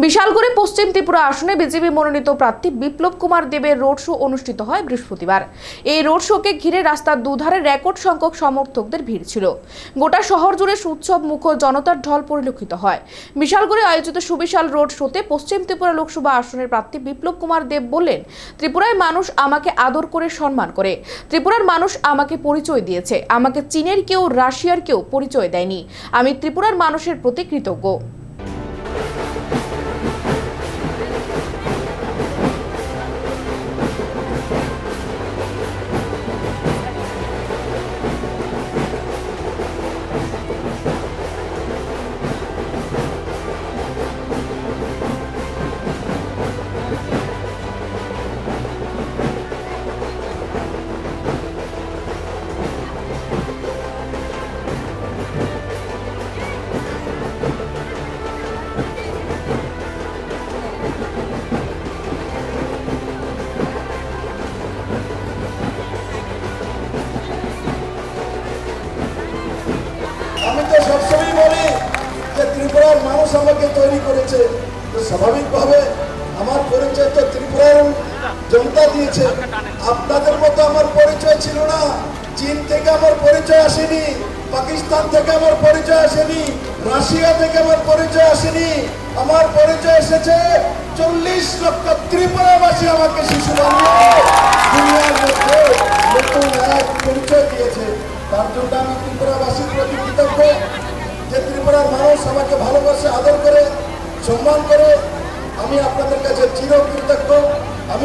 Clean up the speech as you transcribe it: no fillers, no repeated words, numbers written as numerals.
বিশালগড়ে পশ্চিম ত্রিপুরা আসনে বিজেপি মনোনীত প্রার্থী বিপ্লব কুমার দেবের রোড শো অনুষ্ঠিত হয় বৃহস্পতিবার। এই রোড শোকে ঘিরে রাস্তার দুধারে রেকর্ড সংখ্যক সমর্থকদের ভিড় ছিল। গোটা শহর জুড়ে উৎসব মুখর জনতার ঢল পরিলক্ষিত হয়। বিশালগড়ে আয়োজিত সুবিশাল রোড শোতে পশ্চিম ত্রিপুরা লোকসভা আসনের প্রার্থী বিপ্লব কুমার দেব বললেন, ত্রিপুরায় মানুষ আমাকে আদর করে সম্মান করে। ত্রিপুরার মানুষ আমাকে পরিচয় দিয়েছে। আমাকে চীনের কেউ, রাশিয়ার কেউ পরিচয় দেয়নি। আমি ত্রিপুরার মানুষের প্রতি কৃতজ্ঞ। আমি তো সবসময় বলি যে ত্রিপুরার মানুষ আমাকে তৈরি করেছে, তো স্বাভাবিকভাবে আমার পরিচয় তো ত্রিপুরার জনতা দিয়েছে। আপনাদের মতো আমার পরিচয় ছিল না। চীন থেকে আমার পরিচয় আসেনি, পাকিস্তান থেকে আমার পরিচয় আসেনি, রাশিয়া থেকে আমার পরিচয় আসেনি। আমার পরিচয় এসেছে 40 লক্ষ ত্রিপুরাবাসী আমাকে শিশু বানিয়ে দুনিয়ার মধ্যে